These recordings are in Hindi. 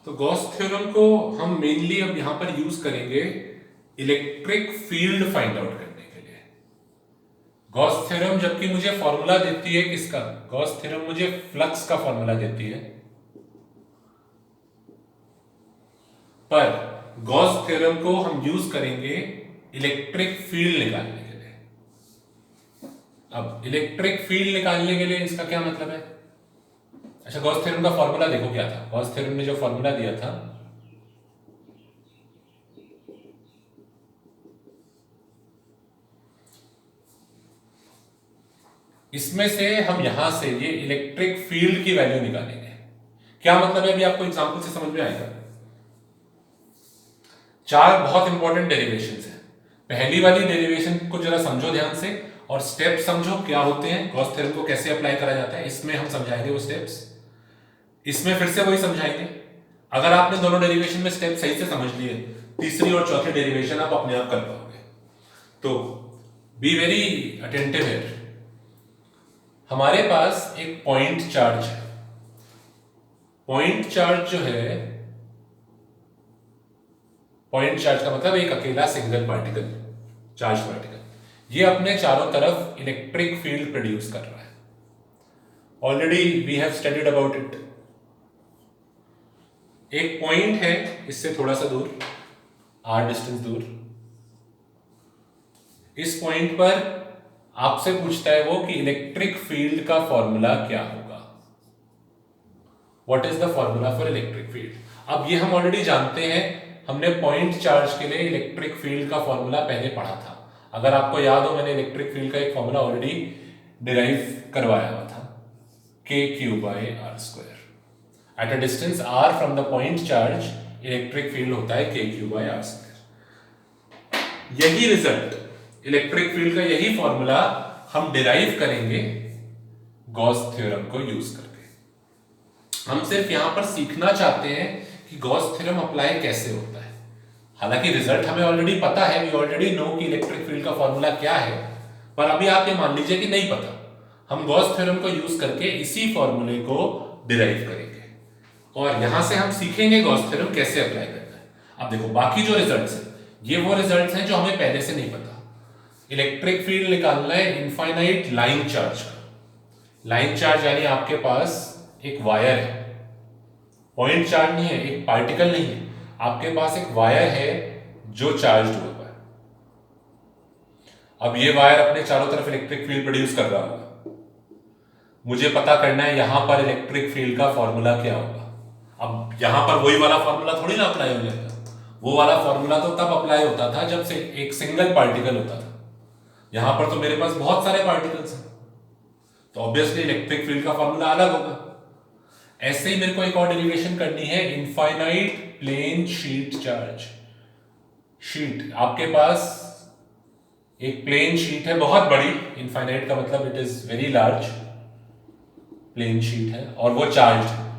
तो गॉस थ्योरम को हम मेनली अब यहां पर यूज करेंगे इलेक्ट्रिक फील्ड फाइंड आउट करने के लिए। गॉस थ्योरम जबकि मुझे फॉर्मूला देती है किसका, गॉस थ्योरम मुझे फ्लक्स का फॉर्मूला देती है, पर गॉस थ्योरम को हम यूज करेंगे इलेक्ट्रिक फील्ड निकालने के लिए। अब इलेक्ट्रिक फील्ड निकालने के लिए इसका क्या मतलब है? अच्छा, गॉस थ्योरम का फॉर्मूला देखो क्या था। गॉस थ्योरम ने जो फॉर्मूला दिया था, इसमें से हम यहां से ये इलेक्ट्रिक फील्ड की वैल्यू निकालेंगे। क्या मतलब है अभी आपको एग्जांपल से समझ में आएगा। चार बहुत इंपॉर्टेंट डेरिवेशंस हैं। पहली वाली डेरिवेशन को जरा समझो ध्यान से और स्टेप समझो क्या होते हैं, गॉस थ्योरम को कैसे अप्लाई करा जाता है, इसमें हम समझाएंगे वो स्टेप्स। इसमें फिर से वही समझाएंगे। अगर आपने दोनों डेरिवेशन में स्टेप सही से समझ लिए, तीसरी और चौथी डेरिवेशन आप अपने आप कर पाओगे। तो बी वेरी अटेंटिव हियर। हमारे पास एक पॉइंट चार्ज है। पॉइंट चार्ज जो है, पॉइंट चार्ज का मतलब एक अकेला सिंगल पार्टिकल, चार्ज पार्टिकल, ये अपने चारों तरफ इलेक्ट्रिक फील्ड प्रोड्यूस कर रहा है। Already we have studied about it. एक पॉइंट है इससे थोड़ा सा दूर, आर डिस्टेंस दूर। इस पॉइंट पर आपसे पूछता है वो कि इलेक्ट्रिक फील्ड का फॉर्मूला क्या होगा, what is the formula for electric field. अब ये हम ऑलरेडी जानते हैं, हमने पॉइंट चार्ज के लिए इलेक्ट्रिक फील्ड का फॉर्मूला पहले पढ़ा था। अगर आपको याद हो, मैंने इलेक्ट्रिक फील्ड का एक फॉर्मूला ऑलरेडी डिराइव करवाया हुआ था, k/r²। At a distance r from the point charge electric field होता है k/r²। यही रिजल्ट, इलेक्ट्रिक फील्ड का यही फॉर्मूला हम डिराइव करेंगे गॉस थ्योरम को यूज करके। हम सिर्फ यहां पर सीखना चाहते हैं कि गॉस थ्योरम अप्लाई कैसे होता है। हालांकि रिजल्ट हमें ऑलरेडी पता है, वी ऑलरेडी नो कि इलेक्ट्रिक फील्ड का फॉर्मूला क्या है, पर अभी आप ये मान लीजिए कि नहीं पता। हम गॉस थ्योरम को यूज करके इसी फॉर्मूले को डिराइव करेंगे और यहां से हम सीखेंगे गॉस थ्योरम कैसे अप्लाई करना है। अब देखो, बाकी जो रिजल्ट्स हैं ये वो रिजल्ट्स हैं जो हमें पहले से नहीं पता। इलेक्ट्रिक फील्ड निकालना है इनफाइनाइट लाइन चार्ज का। लाइन चार्ज यानी आपके पास एक वायर है, पॉइंट चार्ज नहीं है, एक पार्टिकल नहीं है, आपके पास एक वायर है जो चार्ज हुआ है। अब ये वायर अपने चारों तरफ इलेक्ट्रिक फील्ड प्रोड्यूस कर रहा होगा। मुझे पता करना है यहां पर इलेक्ट्रिक फील्ड का फॉर्मूला क्या होगा। अब यहां पर वही वाला फॉर्मूला थोड़ी ना अप्लाई हो जाएगा। वो वाला फॉर्मूला तो तब अप्लाई होता था जब से एक सिंगल पार्टिकल होता था। यहां पर तो मेरे पास बहुत सारे पार्टिकल्स हैं, तो ऑब्वियसली इलेक्ट्रिक फील्ड का फॉर्मूला अलग होगा। ऐसे ही मेरे को एक और डेरिवेशन करनी है, infinite plane sheet charge. Sheet, आपके पास एक प्लेन शीट है बहुत बड़ी, इनफाइनाइट का मतलब it is very large, plane sheet है और वो चार्ज है।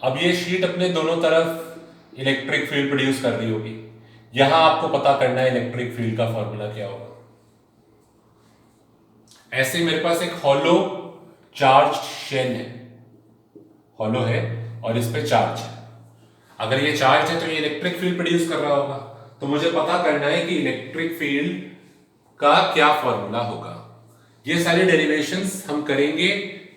अब ये शीट अपने दोनों तरफ इलेक्ट्रिक फील्ड प्रोड्यूस कर रही होगी। यहां आपको पता करना है इलेक्ट्रिक फील्ड का फॉर्मूला क्या होगा। ऐसे मेरे पास एक हॉलो चार्ज शेल है, हॉलो है और इस पे चार्ज है। अगर ये चार्ज है तो ये इलेक्ट्रिक फील्ड प्रोड्यूस कर रहा होगा, तो मुझे पता करना है कि इलेक्ट्रिक फील्ड का क्या फॉर्मूला होगा। ये सारे डेरिवेशंस हम करेंगे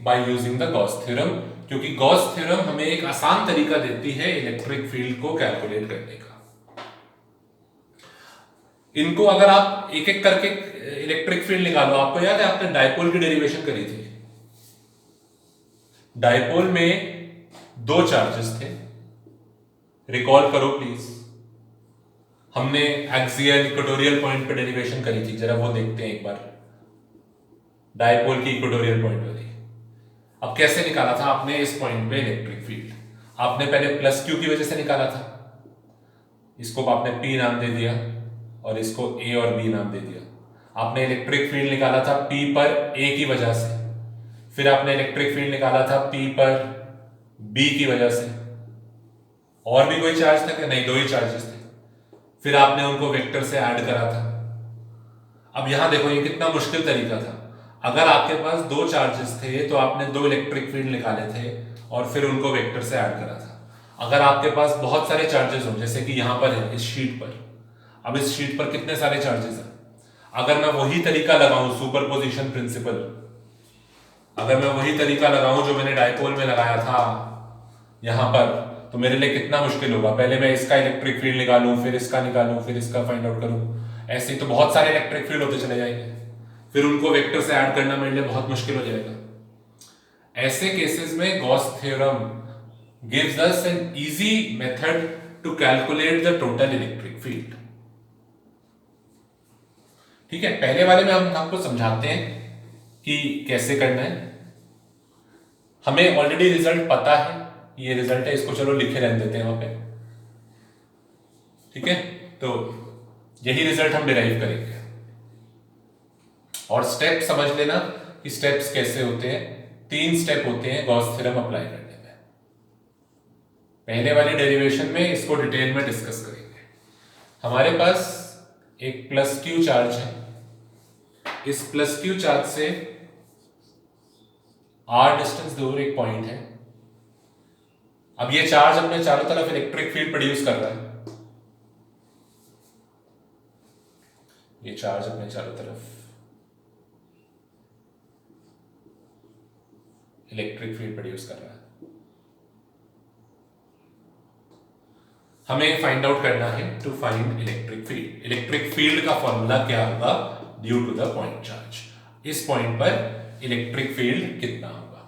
by using the Gauss theorem, क्योंकि गॉस थ्योरम हमें एक आसान तरीका देती है इलेक्ट्रिक फील्ड को कैलकुलेट करने का। इनको अगर आप एक एक करके इलेक्ट्रिक फील्ड निकालो, आपको याद है आपने डायपोल की डेरिवेशन करी थी। डायपोल में दो चार्जेस थे, रिकॉल करो प्लीज। हमने एक्सियल इक्वेटोरियल पॉइंट पे डेरिवेशन करी थी, जरा वो देखते हैं एक बार। डायपोल की इक्वेटोरियल पॉइंट वाली। अब कैसे निकाला था आपने इस पॉइंट पे इलेक्ट्रिक फील्ड? आपने पहले प्लस क्यू की वजह से निकाला था, इसको आपने पी नाम दे दिया और इसको ए और बी नाम दे दिया। आपने इलेक्ट्रिक फील्ड निकाला था पी पर ए की वजह से, फिर आपने इलेक्ट्रिक फील्ड निकाला था पी पर बी की वजह से। और भी कोई चार्ज था क्या? नहीं, दो ही चार्जेस थे। फिर आपने उनको वेक्टर से ऐड करा था। अब यहां देखो ये कितना मुश्किल तरीका था। अगर आपके पास दो चार्जेस थे तो आपने दो इलेक्ट्रिक फील्ड निकाले थे और फिर उनको वेक्टर से ऐड करा था। अगर आपके पास बहुत सारे चार्जेस हो, जैसे कि यहां पर है इस शीट पर, अब इस शीट पर कितने सारे चार्जेस हैं, अगर मैं वही तरीका लगाऊं सुपरपोजिशन प्रिंसिपल, अगर मैं वही तरीका लगाऊं जो मैंने डायपोल में लगाया था यहां पर, तो मेरे लिए कितना मुश्किल होगा। पहले मैं इसका इलेक्ट्रिक फील्ड निकालूं, फिर इसका निकालूं, फिर इसका फाइंड आउट करूं, ऐसे ही तो बहुत सारे इलेक्ट्रिक फील्ड होते चले जाएंगे, फिर उनको वेक्टर से ऐड करना मेरे लिए बहुत मुश्किल हो जाएगा। ऐसे केसेस में Gauss theorem gives us an easy method to calculate the total electric field। ठीक है, पहले वाले में हम आपको समझाते हैं कि कैसे करना है। हमें ऑलरेडी रिजल्ट पता है, ये रिजल्ट है, इसको चलो लिखे रहने देते हैं वहां पे। ठीक है, तो यही रिजल्ट हम डिराइव करेंगे। और स्टेप समझ लेना कि स्टेप्स कैसे होते हैं। 3 स्टेप होते हैं गॉस थ्योरम अप्लाई करने में। पहले वाली डेरिवेशन में इसको डिटेल में डिस्कस करेंगे। हमारे पास एक प्लस क्यू चार्ज है, इस प्लस क्यू चार्ज से आर डिस्टेंस दूर एक पॉइंट है। अब ये चार्ज अपने चारों तरफ इलेक्ट्रिक फील्ड प्रोड्यूस कर रहा है, ये चार्ज अपने चारों तरफ इलेक्ट्रिक फील्ड प्रोड्यूस कर रहा है। हमें फाइंड आउट करना है to find electric field. Electric field का फॉर्मूला क्या होगा due to the point charge, इस पॉइंट पर इलेक्ट्रिक फील्ड कितना होगा।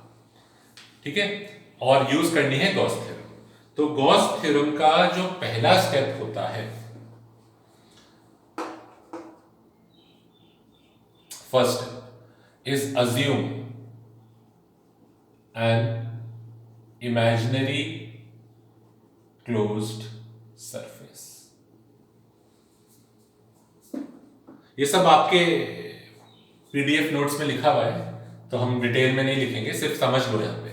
ठीक है, और यूज करनी है गॉस थ्योरम। तो गॉस थ्योरम का जो पहला स्टेप होता है, first is assume an imaginary closed surface. ये सब आपके पीडीएफ नोट्स में लिखा हुआ है, तो हम डिटेल में नहीं लिखेंगे, सिर्फ समझ लो। यहां पे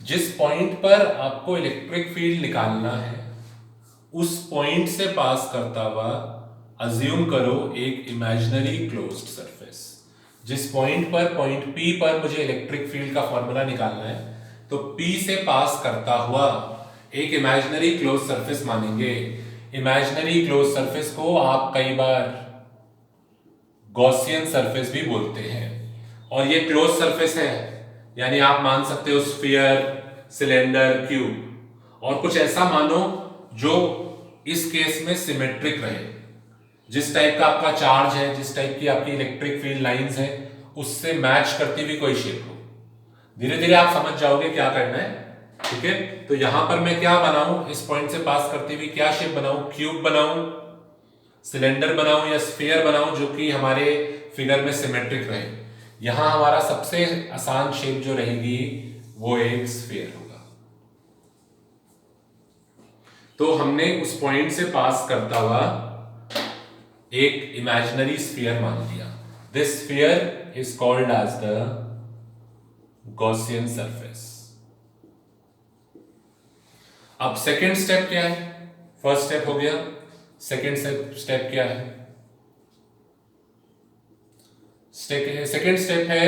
जिस पॉइंट पर आपको इलेक्ट्रिक फील्ड निकालना है, उस पॉइंट से पास करता हुआ अज्यूम करो एक इमेजिनरी क्लोज्ड सरफेस। जिस पॉइंट पर, पॉइंट पी पर मुझे इलेक्ट्रिक फील्ड का फॉर्मूला निकालना है, तो P से पास करता हुआ एक इमेजिनरी क्लोज सरफेस मानेंगे। इमेजिनरी क्लोज सरफेस को आप कई बार गॉसियन सरफेस भी बोलते हैं, और ये क्लोज सरफेस है, यानी आप मान सकते हो स्फीयर, सिलेंडर, क्यूब, और कुछ ऐसा मानो जो इस केस में सिमेट्रिक रहे। जिस टाइप का आपका चार्ज है, जिस टाइप की आपकी इलेक्ट्रिक फील्ड लाइंस है, उससे मैच करती हुई कोई शेप हो। धीरे धीरे आप समझ जाओगे क्या करना है। ठीक है, तो यहां पर मैं क्या बनाऊं, इस पॉइंट से पास करते हुए क्या शेप बनाऊं, क्यूब बनाऊं, सिलेंडर बनाऊं या स्फीयर बनाऊं, जो कि हमारे फिगर में सिमेट्रिक रहे। यहां हमारा सबसे आसान शेप जो रहेगी वो एक स्फीयर होगा। तो हमने उस पॉइंट से पास करता हुआ एक इमेजिनरी स्फीयर मान लिया। This sphere is called as the Gaussian surface. अब सेकेंड स्टेप क्या है? फर्स्ट स्टेप हो गया, सेकेंड स्टेप क्या है? सेकेंड स्टेप है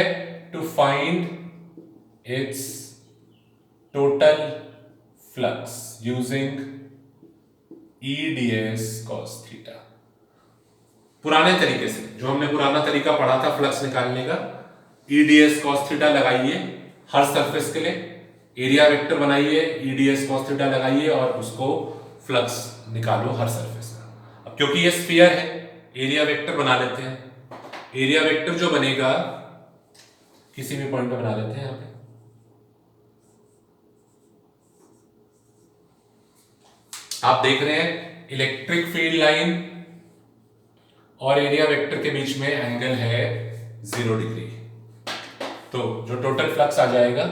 to find its total flux using EDS cos theta. पुराने तरीके से, जो हमने पुराना तरीका पढ़ा था फ्लक्स निकालने का, EDS cos थीटा लगाइए हर सरफेस के लिए, एरिया वेक्टर बनाइए, EDS cos थीटा लगाइए और उसको फ्लक्स निकालो हर सरफेस का। अब क्योंकि ये स्फीयर है, एरिया वेक्टर बना लेते हैं। एरिया वेक्टर जो बनेगा किसी भी पॉइंट पे बना लेते हैं। यहां पे आप देख रहे हैं इलेक्ट्रिक फील्ड लाइन और एरिया वेक्टर के बीच में एंगल है 0 डिग्री। तो जो टोटल फ्लक्स आ जाएगा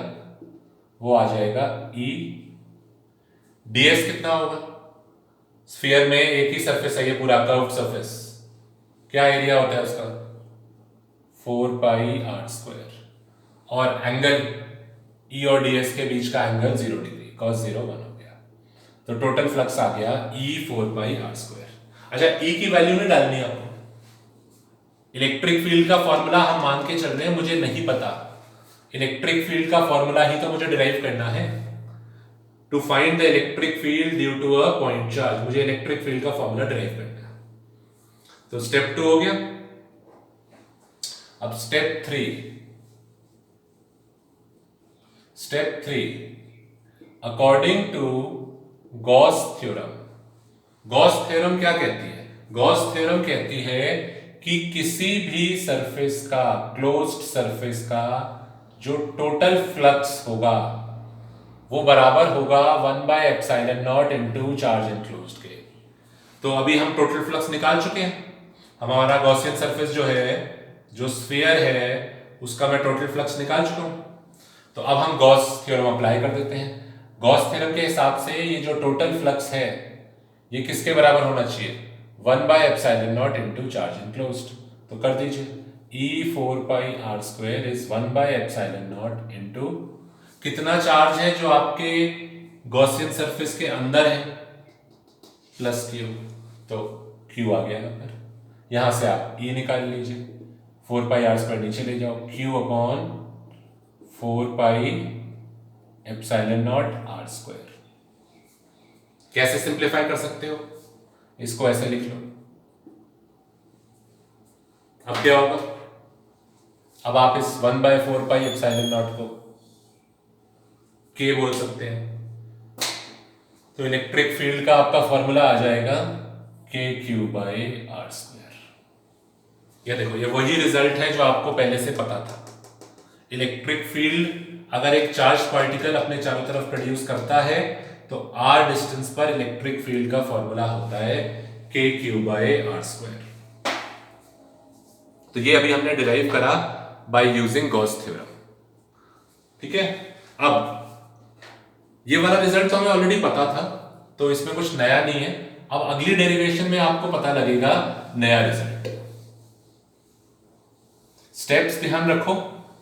वो आ जाएगा E। ds कितना होगा? स्फीयर में एक ही सरफेस है, ये पूरा कर्व्ड सरफेस, क्या एरिया होता है उसका? 4 पाई r स्क्वायर, और एंगल E और ds के बीच का एंगल 0 डिग्री, cos 0 1 हो गया। तो टोटल फ्लक्स आ गया E 4 पाई r स्क्वायर। अच्छा, E की वैल्यू नहीं डालनी है आपको। इलेक्ट्रिक फील्ड का फॉर्मूला हम मान के चल रहे हैं, मुझे नहीं पता इलेक्ट्रिक फील्ड का फॉर्मूला ही तो मुझे डिराइव करना है। To find the electric field due to a point charge, मुझे इलेक्ट्रिक फील्ड का फॉर्मूला डिराइव करना है। तो स्टेप 2 हो गया। अब step 3 according to Gauss theorem. Gauss theorem क्या कहती है? गॉस थ्योरम कहती है कि किसी भी सरफेस का, क्लोज्ड सरफेस का जो टोटल फ्लक्स होगा वो बराबर होगा 1/ε0 इनटू चार्ज एनक्लोज्ड के। तो अभी हम टोटल फ्लक्स निकाल चुके हैं। हमारा गॉसियन सरफेस जो है, जो स्फीयर है, उसका मैं टोटल फ्लक्स निकाल चुका हूं। तो अब हम गॉस थ्योरम अप्लाई कर देते हैं। गॉस थ्योरम के हिसाब से ये जो टोटल फ्लक्स है ये किसके बराबर होना चाहिए? 1/ε0 इनटू चार्ज एनक्लोज्ड। तो कर दीजिए, E4πr² इज 1/ε0 इनटू कितना चार्ज है जो आपके गॉसियन सरफेस के अंदर है, प्लस Q। तो Q आ गया ना, फिर यहां से आप E निकाल लीजिए, 4πr² नीचे ले जाओ, Q/4πε0r²। कैसे सिंप्लीफाई कर सकते हो? इसको ऐसे लिख लो। अब क्या होगा? अब आप इस 1/4πε0 को K बोल सकते हैं। तो इलेक्ट्रिक फील्ड का आपका फॉर्मूला आ जाएगा KQ/r²। ये देखो, ये वही रिजल्ट है जो आपको पहले से पता था। इलेक्ट्रिक फील्ड अगर एक चार्ज पार्टिकल अपने चारों तरफ प्रोड्यूस करता है तो r डिस्टेंस पर इलेक्ट्रिक फील्ड का फॉर्मूला होता है KQ/r²। तो ये अभी हमने डिराइव करा बाय यूजिंग गॉस थ्योरम। ठीक है, अब ये वाला रिजल्ट तो हमें ऑलरेडी पता था, तो इसमें कुछ नया नहीं है। अब अगली डेरिवेशन में आपको पता लगेगा नया रिजल्ट। स्टेप्स ध्यान रखो,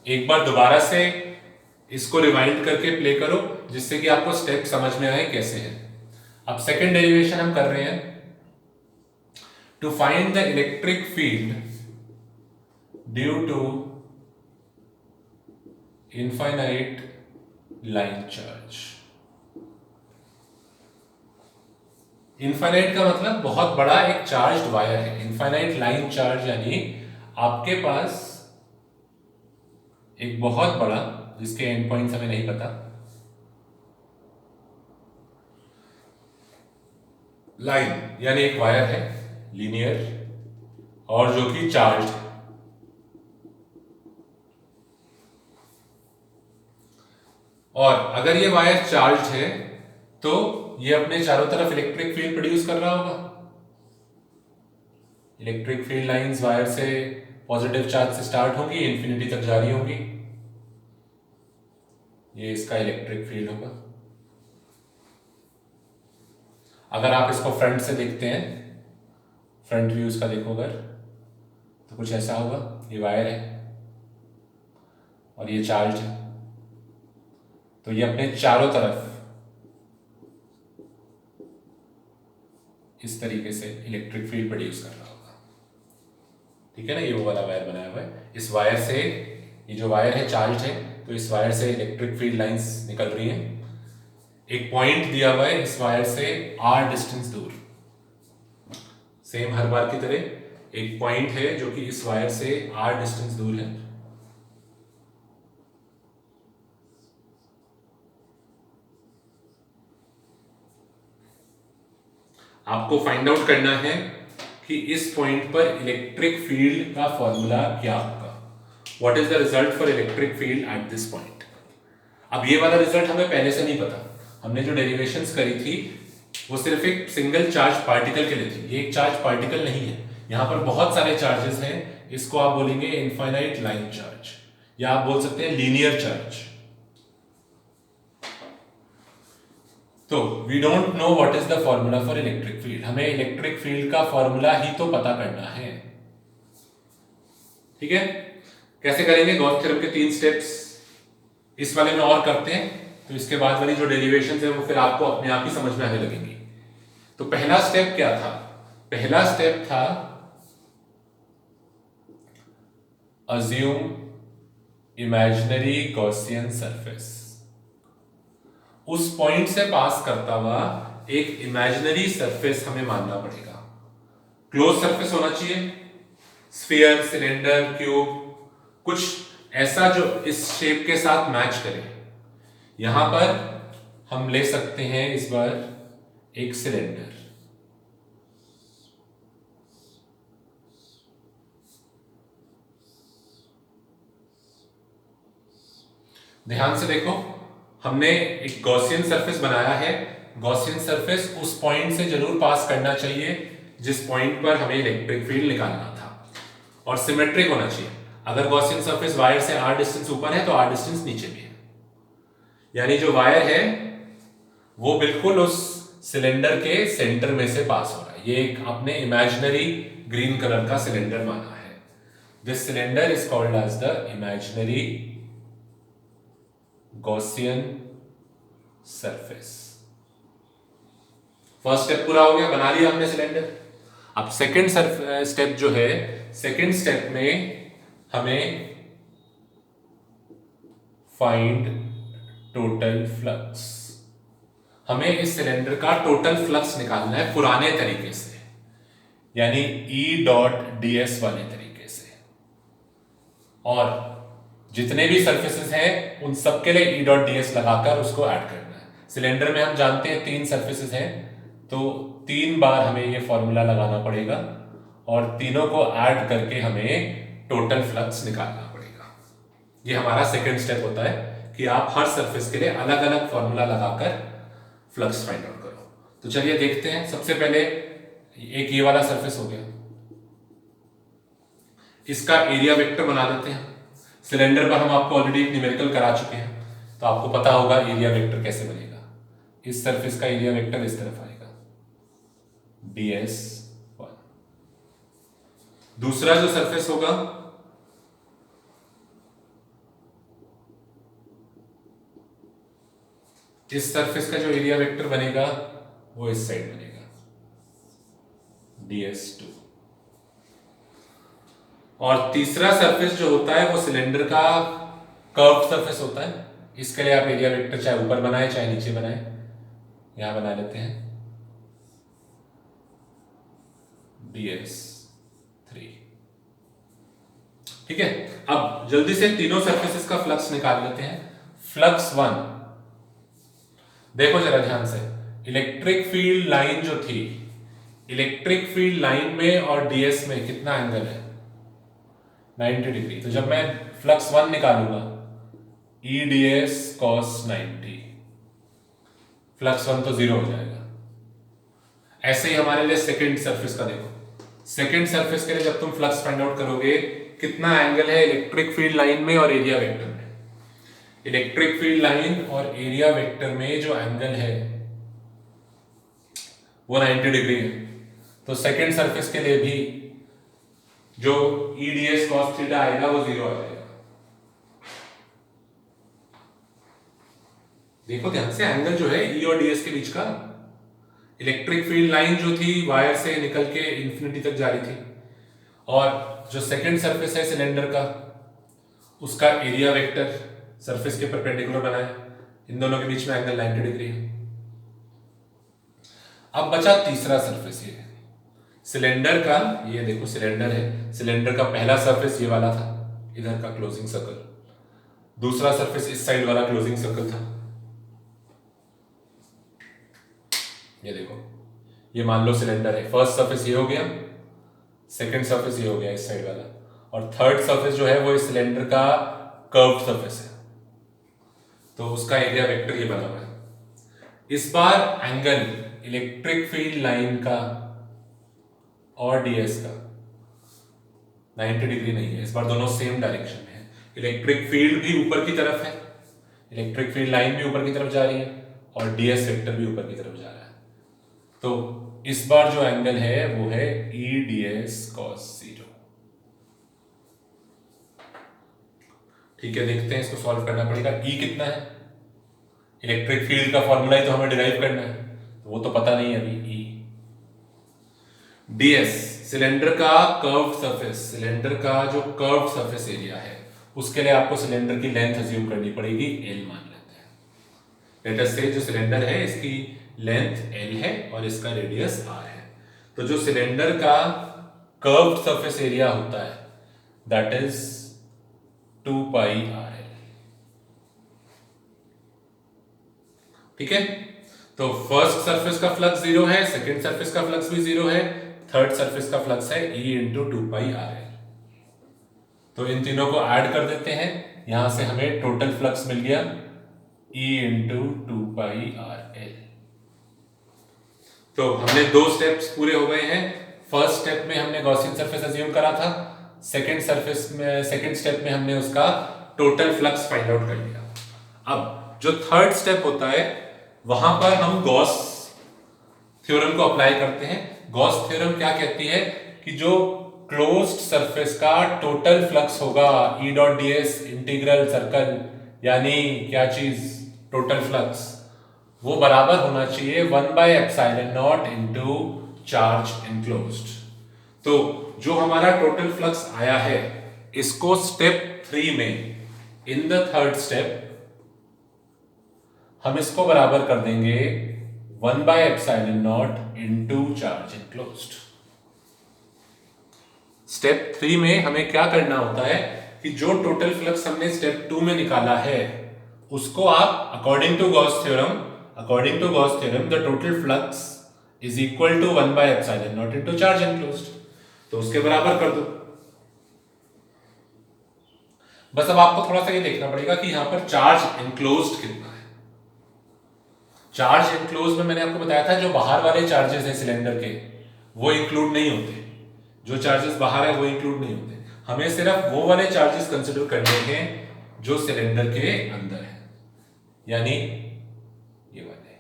एक बार दोबारा से इसको रिवाइंड करके प्ले करो जिससे कि आपको स्टेप समझ में आए कैसे है। अब सेकेंड डेरिवेशन हम कर रहे हैं। To find the electric field due to infinite line charge. Infinite का मतलब बहुत बड़ा एक चार्ज्ड वायर है। इनफाइनाइट लाइन चार्ज यानी आपके पास एक बहुत बड़ा, जिसके एंड पॉइंट्स हमें नहीं पता, लाइन यानी एक वायर है लीनियर और जो कि चार्ज्ड है। और अगर ये वायर चार्ज्ड है तो ये अपने चारों तरफ इलेक्ट्रिक फील्ड प्रोड्यूस कर रहा होगा। इलेक्ट्रिक फील्ड लाइंस वायर से पॉजिटिव चार्ज से स्टार्ट होंगी, इंफिनिटी तक जारी होंगी। ये इसका इलेक्ट्रिक फील्ड होगा। अगर आप इसको फ्रंट से देखते हैं, फ्रंट व्यू इसका देखो अगर, तो कुछ ऐसा होगा। ये वायर है और ये चार्ज है, तो ये अपने चारों तरफ इस तरीके से इलेक्ट्रिक फील्ड प्रोड्यूस कर रहा होगा। ठीक है ना, ये वो वाला वायर बनाया हुआ है। इस वायर से, ये जो वायर है चार्ज है, तो इस वायर से इलेक्ट्रिक फील्ड लाइंस निकल रही हैं। एक पॉइंट दिया हुआ है इस वायर से r डिस्टेंस दूर, सेम हर बार की तरह एक पॉइंट है जो कि इस वायर से r डिस्टेंस दूर है। आपको फाइंड आउट करना है कि इस पॉइंट पर इलेक्ट्रिक फील्ड का फॉर्मूला क्या होगा। What is the result for electric field at this point. अब ये वाला रिजल्ट हमें पहले से नहीं पता। हमने जो डेरिवेशंस करी थी वो सिर्फ एक सिंगल चार्ज पार्टिकल के लिए थी। ये एक चार्ज पार्टिकल नहीं है, यहाँ पर बहुत सारे चार्जेस हैं। इसको आप बोलेंगे इनफाइनाइट लाइन चार्ज, या आप बोल सकते हैं लीनियर चार्ज। तो we don't know what is the formula for electric field. हमें इलेक्ट्रिक फील्ड का फॉर्मूला ही तो पता करना है। ठीक है, कैसे करेंगे? गॉस थ्योरम के 3 स्टेप्स इस वाले में और करते हैं, तो इसके बाद वाली जो डेरिवेशंस है वो फिर आपको अपने आप ही समझ में आने लगेंगी। तो पहला स्टेप क्या था? पहला स्टेप था अज्यूम इमेजिनरी गॉसियन सरफेस, उस पॉइंट से पास करता हुआ एक इमेजिनरी सरफेस हमें मानना पड़ेगा। क्लोज सरफेस होना चाहिए, स्फीयर, सिलेंडर, क्यूब, कुछ ऐसा जो इस शेप के साथ मैच करे। यहां पर हम ले सकते हैं इस बार एक सिलेंडर, ध्यान से देखो, हमने एक गॉसियन सरफेस बनाया है। गॉसियन सरफेस उस पॉइंट से जरूर पास करना चाहिए जिस पॉइंट पर हमें इलेक्ट्रिक फील्ड निकालना था, और सिमेट्रिक होना चाहिए। अगर गॉसियन सरफेस वायर से r डिस्टेंस ऊपर है तो r डिस्टेंस नीचे भी है, यानी जो वायर है वो बिल्कुल उस सिलेंडर के सेंटर में से पास हो रहा है। ये एक आपने इमेजिनरी ग्रीन कलर का सिलेंडर माना है। This cylinder is called as the imaginary Gaussian surface. First step पूरा हो गया, बना लिया हमने सिलेंडर। अब सेकंड स्टेप जो है, सेकंड स्टेप में हमें फाइंड टोटल फ्लक्स, हमें इस सिलेंडर का टोटल फ्लक्स निकालना है पुराने तरीके से, यानी E.ds वाले तरीके से। और जितने भी सरफेसेस हैं उन सब के लिए E.ds लगाकर उसको ऐड करना है। सिलेंडर में हम जानते हैं 3 सरफेसेस हैं, तो 3 बार हमें ये फॉर्मूला लगाना पड़ेगा और तीनों को ऐड करके हमें टोटल फ्लक्स निकालना पड़ेगा। ये हमारा सेकंड स्टेप होता है कि आप हर सरफेस के लिए अलग अलग फॉर्मूला लगाकर फ्लक्स फाइंड आउट करो। तो चलिए देखते हैं। सबसे पहले एक ये वाला सरफेस हो गया, इसका एरिया वेक्टर बना देते हैं। सिलेंडर पर हम आपको ऑलरेडी एक न्यूमेरिकल करा चुके हैं, तो आपको पता होगा एरिया वेक्टर कैसे बनेगा। इस सरफेस का एरिया वेक्टर इस तरफ आएगा, ds1। दूसरा जो सरफेस होगा, इस सरफेस का जो एरिया वेक्टर बनेगा वो इस साइड बनेगा, ds2। और तीसरा सरफेस जो होता है वो सिलेंडर का कर्व्ड सरफेस होता है। इसके लिए आप एरिया वेक्टर चाहे ऊपर बनाए चाहे नीचे बनाए, यहां बना लेते हैं ds3। ठीक है, अब जल्दी से तीनों सरफेसेस का फ्लक्स निकाल लेते हैं। फ्लक्स 1, देखो जरा ध्यान से, इलेक्ट्रिक फील्ड लाइन जो थी, इलेक्ट्रिक फील्ड लाइन में और ds में कितना एंगल है, 90 डिग्री। तो जब मैं फ्लक्स 1 निकालूंगा, EDS cos 90, फ्लक्स 1 तो 0 हो जाएगा। ऐसे ही हमारे लिए सेकंड सरफेस का देखो, सेकंड सरफेस के लिए जब तुम फ्लक्स फाइंड आउट करोगे, कितना एंगल है इलेक्ट्रिक फील्ड लाइन में और एरिया वेक्टर में। इलेक्ट्रिक फील्ड लाइन और एरिया वेक्टर में जो एंगल है वो 90 डिग्री है। तो सेकंड सरफेस के लिए भी जो EDS cos थीटा आएगा वो 0 आ जाएगा। देखो ध्यान से, एंगल जो है E और DS के बीच का, इलेक्ट्रिक फील्ड लाइन जो थी वायर से निकल के इंफिनिटी तक जा रही थी, और जो सेकंड सरफेस है सिलेंडर का, उसका एरिया वेक्टर सरफेस के परपेंडिकुलर बनाया, इन दोनों के बीच में एंगल 90 डिग्री है। अब बचा तीसरा सरफेस, ये सिलेंडर का, ये देखो सिलेंडर है, सिलेंडर का पहला सरफेस ये वाला था, इधर का क्लोजिंग सर्कल, दूसरा सरफेस इस साइड वाला क्लोजिंग सर्कल था। ये देखो, ये मान लो सिलेंडर है, फर्स्ट सरफेस ये हो गया, सेकंड सरफेस ये हो गया इस साइड वाला, और थर्ड सरफेस जो है वो इस सिलेंडर का कर्व सरफेस है, तो उसका एरिया वेक्टर ये बना हुआ है। इस बार एंगल इलेक्ट्रिक फील्ड लाइन का और ds का 90 डिग्री नहीं है, इस बार दोनों सेम डायरेक्शन में है। इलेक्ट्रिक फील्ड भी ऊपर की तरफ है, इलेक्ट्रिक फील्ड लाइन भी ऊपर की तरफ जा रही है, और ds वेक्टर भी ऊपर की तरफ जा रहा है। तो इस बार जो एंगल है वो है EDS cos 0। ठीक है, देखते हैं, इसको सॉल्व करना पड़ेगा। E कितना है, इलेक्ट्रिक फील्ड का फॉर्मूला ही तो हमें डिराइव करना है, तो वो तो पता नहीं है अभी। E ds सिलेंडर का कर्व्ड सरफेस, सिलेंडर का जो कर्व्ड सरफेस एरिया है उसके लिए आपको सिलेंडर की लेंथ अज्यूम करनी पड़ेगी, L मान लेते हैं। लेट अस से जो सिलेंडर है इसकी लेंथ L है और इसका रेडियस R है। तो जो सिलेंडर का कर्व्ड सरफेस एरिया होता है दैट इज 2 पाई RL। ठीक है, तो फर्स्ट सरफेस का फ्लक्स 0 है, सेकंड सरफेस का फ्लक्स भी 0 है, थर्ड सरफेस का फ्लक्स है E इंटू 2 पाई RL। तो इन तीनों को ऐड कर देते हैं, यहां से हमें टोटल फ्लक्स मिल गया E इंटू 2 पाई RL। तो हमने 2 स्टेप्स पूरे हो गए हैं। फर्स्ट स्टेप में हमने गॉसियन सरफेस अज्यूम करा था, सेकंड स्टेप में हमने उसका टोटल फ्लक्स फाइंड आउट कर लिया। अब जो थर्ड स्टेप होता है वहां पर हम गॉस थ्योरम को अप्लाई करते हैं। गॉस थ्योरम क्या कहती है कि जो क्लोज्ड सरफेस का टोटल फ्लक्स होगा E dot ds integral circle, यानी क्या चीज, टोटल फ्लक्स, वो बराबर होना चाहिए 1/ε0 इंटू चार्ज इनक्लोज्ड। तो जो हमारा टोटल फ्लक्स आया है इसको स्टेप 3 में, इन द थर्ड स्टेप, हम इसको बराबर कर देंगे 1/ε0 इंटू चार्ज इनक्लोज्ड। स्टेप 3 में हमें क्या करना होता है कि जो टोटल फ्लक्स हमने स्टेप 2 में निकाला है उसको आप according to Gauss theorem the total flux is equal to 1/ε0 into charge enclosed, तो उसके बराबर कर दो। बस अब आपको थोड़ा सा ये देखना पड़ेगा कि यहां पर चार्ज इनक्लोज्ड कितना है। चार्ज इनक्लोज्ड में मैंने आपको बताया था जो बाहर वाले चार्जेस हैं सिलेंडर के वो इंक्लूड नहीं होते, जो चार्जेस बाहर है वो इंक्लूड नहीं होते। हमें सिर्फ वो वाले चार्जेस कंसिडर करने हैं जो सिलेंडर के अंदर है, यानी ये वाले।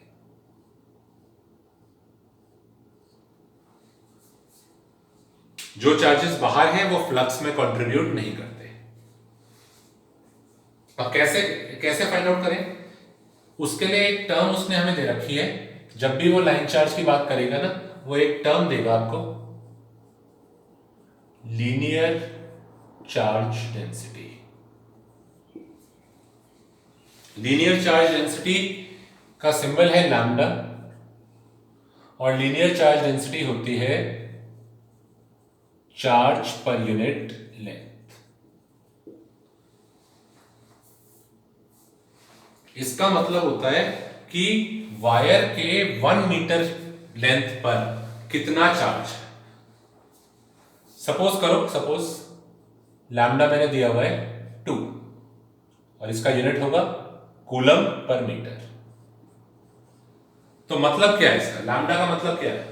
जो चार्जेस बाहर हैं वो फ्लक्स में कंट्रीब्यूट नहीं करते। अब कैसे फाइंड आउट करें, उसके लिए एक टर्म उसने हमें दे रखी है। जब भी वो लाइन चार्ज की बात करेगा ना, वो एक टर्म देगा आपको, linear charge density. Linear charge density का सिंबल है लैम्डा, और लीनियर चार्ज डेंसिटी होती है चार्ज पर यूनिट लेंथ। इसका मतलब होता है कि वायर के 1 मीटर लेंथ पर कितना चार्ज है। सपोज लैम्डा मैंने दिया हुआ है 2 और इसका यूनिट होगा कूलम पर मीटर। तो मतलब क्या है इसका, लैम्डा का मतलब क्या है,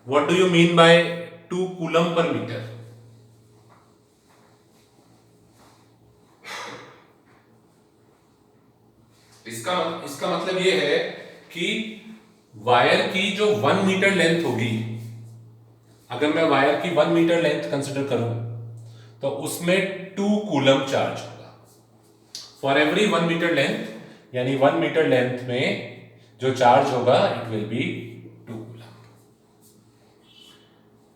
what do you mean by 2 coulomb per metre. इसका मतलब ये है कि वायर की जो 1 मीटर लेंथ होगी, अगर मैं वायर की 1 मीटर लेंथ कंसिडर करूं तो उसमें 2 कूलम चार्ज होगा फॉर एवरी 1 मीटर लेंथ, यानी 1 मीटर लेंथ में जो चार्ज होगा it will be 2 coulomb.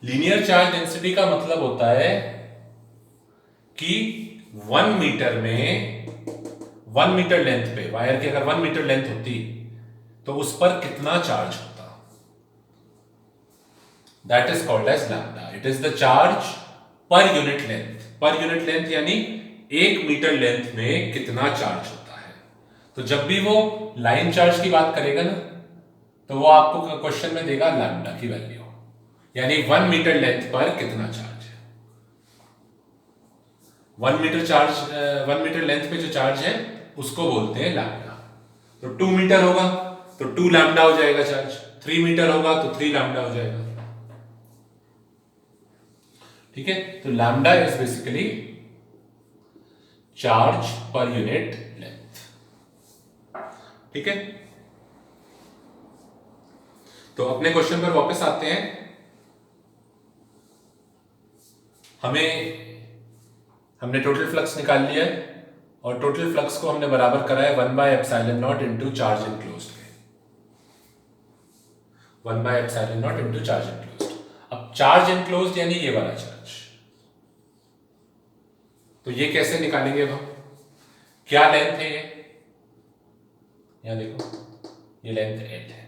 Linear charge density का मतलब होता है कि 1 मीटर में 1 मीटर लेंथ पे, वायर की अगर 1 मीटर लेंथ होती तो उस पर कितना चार्ज होता, that is called as lambda. It is the charge per unit length. Per unit length यानी 1 मीटर लेंथ में कितना चार्ज होता है। तो जब भी वो लाइन चार्ज की बात करेगा ना, तो वो आपको क्वेश्चन में देगा लैम्डा की वैल्यू, यानी 1 मीटर लेंथ पर कितना चार्ज है। 1 मीटर लेंथ पे जो चार्ज है उसको बोलते हैं लैम्डा। तो 2 मीटर होगा तो 2 लैम्डा हो जाएगा चार्ज, 3 मीटर होगा तो 3 लैम्डा हो जाएगा। ठीक है, तो lambda is basically charge per unit length. ठीक है, तो अपने क्वेश्चन पर वापस आते हैं। हमने टोटल फ्लक्स निकाल लिया है और टोटल फ्लक्स को हमने बराबर करा है 1/ε0 इंटू चार्ज इनक्लोज्ड के। 1/ε0 इंटू चार्ज इनक्लोज्ड। अब चार्ज इनक्लोज्ड यानी ये वाला चार्ज, तो ये कैसे निकालेंगे अब हम। क्या लेंथ है ये, यहां देखो ये लेंथ एल है।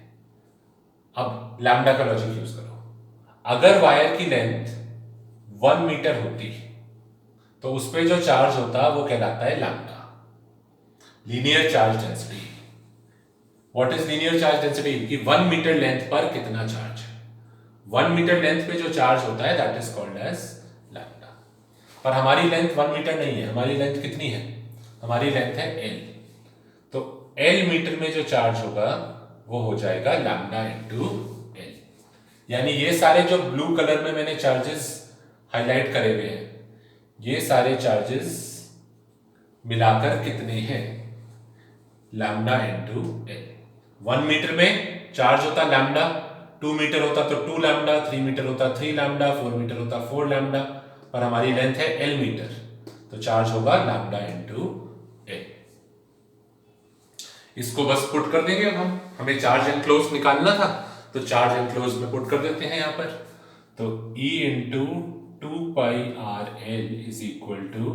अब लैम्डा का लॉजिक यूज करो, अगर वायर की लेंथ 1 मीटर होती तो उस पे जो चार्ज होता वो कहलाता है lambda, linear charge density. What is linear charge density? कि 1 मीटर लेंथ पर कितना चार्ज है। 1 मीटर लेंथ पे जो चार्ज होता है that is called as lambda. पर हमारी लेंथ 1 मीटर नहीं है, हमारी लेंथ कितनी है? हमारी लेंथ है एल। तो एल मीटर में जो चार्ज होगा वो हो जाएगा लैम्डा इंटू एल। यानी ये सारे जो ब्लू कलर में मैंने चार्जेस हाईलाइट करे हुए हैं, ये सारे चार्जेस मिलाकर कितने हैं? Lambda into L. 1 मीटर में चार्ज होता लैम्डा, 2 मीटर होता तो 2 लैम्डा, 3 मीटर होता 3 लैम्डा, 4 मीटर होता 4 लैम्डा, पर हमारी लेंथ है एल मीटर, तो चार्ज होगा लैम्डा इंटू एल। इसको बस पुट कर देंगे। अब हमें चार्ज एनक्लोज निकालना था, तो चार्ज एनक्लोज में पुट कर देते हैं यहां पर। तो E into 2 pi r l is equal to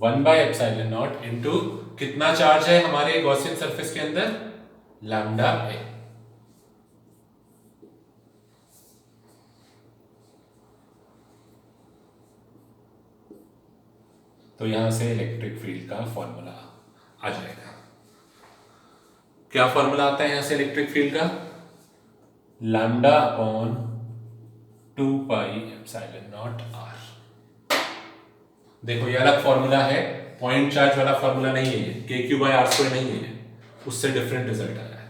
1 by epsilon naught into कितना चार्ज है हमारे गॉसियन सरफेस के अंदर? Lambda a. तो यहां से इलेक्ट्रिक फील्ड का फॉर्मूला आ जाएगा। क्या फॉर्मूला आता है यहां से इलेक्ट्रिक फील्ड का? Lambda upon 2 pi epsilon naught r. देखो ये अलग फॉर्मूला है, पॉइंट चार्ज वाला फॉर्मूला नहीं है, ये के क्यू बाय आर स्क्वायर नहीं है, उससे डिफरेंट रिजल्ट आ रहा है।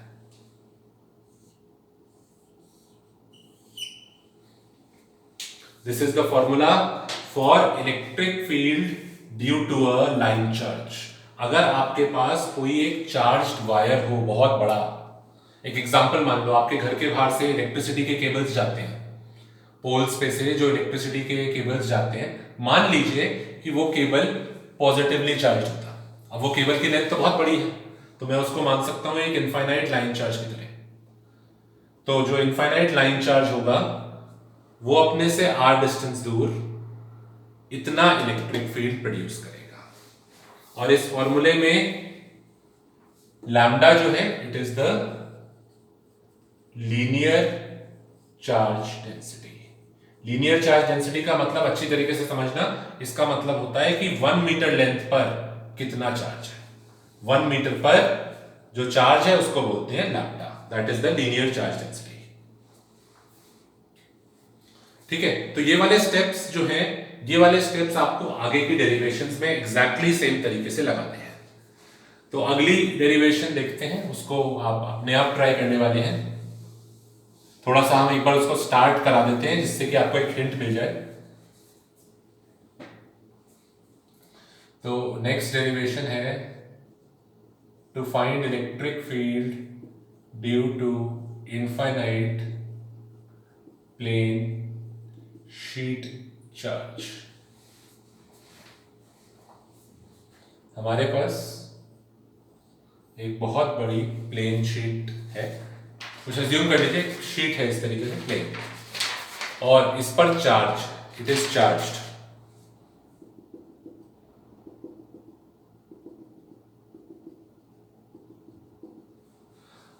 This is the formula for electric field due to a line charge. अगर आपके पास कोई एक चार्ज्ड वायर हो बहुत बड़ा, एक एग्जांपल मान लो आपके घर के बाहर से इलेक्ट्रिसिटी के केबल्स जाते हैं, पोल्स पे से जो इलेक्ट्रिसिटी के केबल्स जाते हैं, मान लीजिए कि वो केबल पॉजिटिवली चार्ज होता। अब वो केबल की लेंथ तो बहुत बड़ी है, तो मैं उसको मान सकता हूं एक इनफाइनाइट लाइन चार्ज की तरह। तो जो इनफाइनाइट लाइन चार्ज होगा वो अपने से आर डिस्टेंस दूर इतना इलेक्ट्रिक फील्ड प्रोड्यूस करेगा। और इस फॉर्मूले में लैम्डा जो है it is the linear charge density. Linear charge density का मतलब अच्छी तरीके से समझना, इसका मतलब होता है कि 1 मीटर लेंथ पर कितना चार्ज है। 1 मीटर पर जो चार्ज है उसको बोलते हैं lambda, that is the linear charge density. ठीक है, तो ये वाले स्टेप्स जो हैं, ये वाले स्टेप्स आपको आगे की डेरिवेशंस में एग्जैक्टली सेम तरीके से लगाने हैं। तो अगली डेरिवेशन देखते हैं, उसको आप अपने आप ट्राई करने वाले हैं। थोड़ा सा हम एक बार उसको स्टार्ट करा देते हैं जिससे कि आपको एक हिंट मिल जाए। तो नेक्स्ट डेरिवेशन है to find electric field due to infinite plane sheet charge. हमारे पास एक बहुत बड़ी प्लेन शीट है, कुछ अज्यूम कर लीजिए शीट है इस तरीके से प्लेन, और इस पर चार्ज, इट इज चार्ज्ड।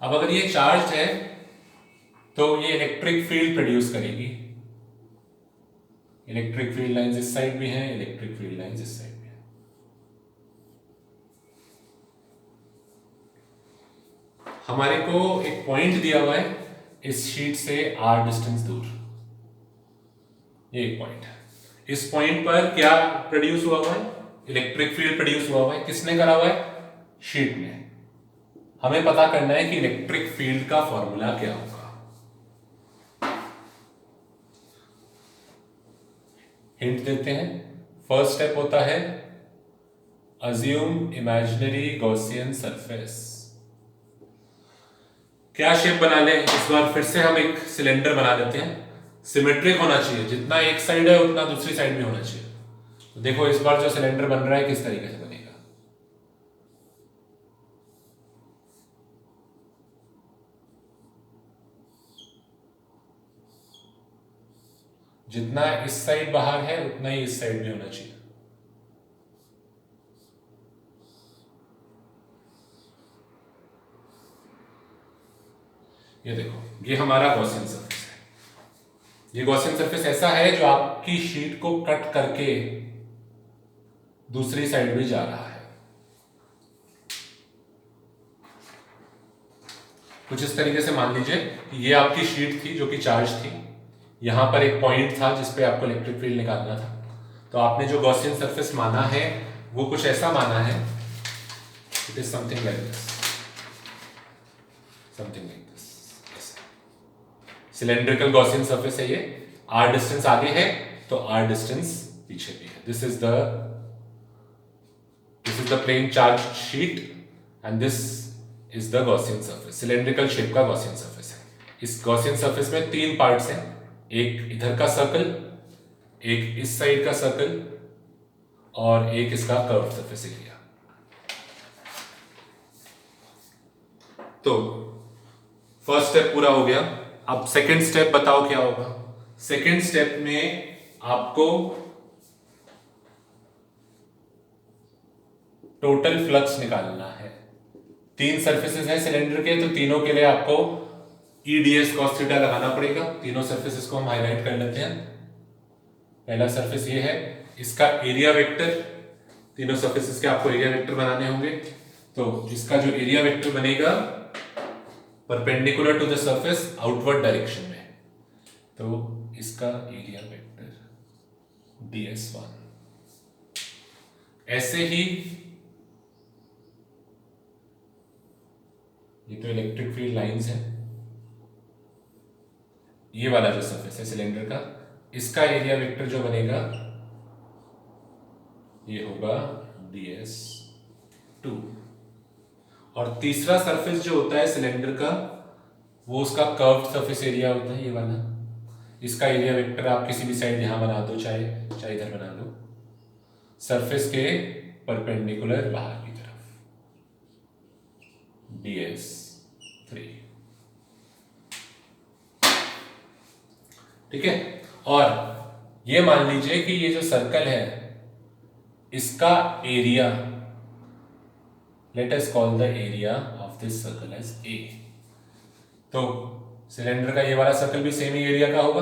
अब अगर ये चार्ज है तो ये इलेक्ट्रिक फील्ड प्रोड्यूस करेगी। इलेक्ट्रिक फील्ड लाइंस इस साइड भी हैं, इलेक्ट्रिक फील्ड लाइंस इस साइड भी हैं। हमारे को एक पॉइंट दिया हुआ है इस शीट से r डिस्टेंस दूर, ये एक पॉइंट है। इस पॉइंट पर क्या प्रोड्यूस हुआ हुआ है? इलेक्ट्रिक फील्ड प्रोड्यूस हुआ हुआ है। किसने करा हुआ है? शीट ने। हमें पता करना है कि इलेक्ट्रिक फील्ड का फॉर्मूला क्या होगा। हिंट देते हैं। फर्स्ट स्टेप होता है अज्यूम इमेजिनरी गॉसियन सरफेस। क्या शेप बना लें इस बार? फिर से हम एक सिलेंडर बना लेते हैं। सिमेट्रिक होना चाहिए, जितना एक साइड है उतना दूसरी साइड भी होना चाहिए। तो देखो इस बार जो सिलेंडर बन रहा है किस तरीके से बनेगा। जितना इस साइड बाहर है उतना ही इस साइड भी होना चाहिए। ये देखो, ये हमारा गॉसियन सरफेस है। ये गॉसियन सरफेस ऐसा है जो आपकी शीट को कट करके दूसरी साइड भी जा रहा है। कुछ इस तरीके से मान लीजिए कि ये आपकी शीट थी जो कि चार्ज थी, यहां पर एक पॉइंट था जिस पे आपको इलेक्ट्रिक फील्ड निकालना था। तो आपने जो गॉसियन सरफेस माना है वो कुछ ऐसा माना है, it is something like this, something like this. Cylindrical Gaussian surface है ये, आर डिस्टेंस आगे है तो आर डिस्टेंस पीछे भी है। This is the plane charge sheet and this is the Gaussian surface. Cylindrical shape का गॉसियन सरफेस है। इस गॉसियन सरफेस में 3 पार्ट्स हैं, एक इधर का सर्कल, एक इस साइड का सर्कल और एक इसका कर्व सरफेस एरिया। तो फर्स्ट स्टेप पूरा हो गया। अब सेकंड स्टेप बताओ क्या होगा। सेकंड स्टेप में आपको टोटल फ्लक्स निकालना है। 3 सरफेसेस हैं सिलेंडर के, तो तीनों के लिए आपको EDS cos थीटा लगाना पड़ेगा। तीनों सरफेसेस को हम हाईलाइट कर लेते हैं। पहला सरफेस ये है, इसका एरिया वेक्टर, तीनों सरफेसेस के आपको एरिया वेक्टर बनाने होंगे। तो इसका जो एरिया वेक्टर बनेगा perpendicular to the surface outward direction में, तो इसका एरिया वेक्टर DS1। ऐसे ही ये तो इलेक्ट्रिक फील्ड लाइंस है, ये वाला जो सरफेस है सिलेंडर का, इसका एरिया वेक्टर जो बनेगा ये होगा DS2। और तीसरा सरफेस जो होता है सिलेंडर का वो उसका कर्व्ड सरफेस एरिया होता है, ये वाला। इसका एरिया वेक्टर आप किसी भी साइड यहां बना दो, चाहे इधर बना दो, सरफेस के परपेंडिकुलर बाहर की तरफ, DS3। ठीक है। और ये मान लीजिए कि ये जो सर्कल है इसका area, let us call the area of this circle as A। तो सिलेंडर का ये वाला सर्कल भी सेम ही एरिया का होगा,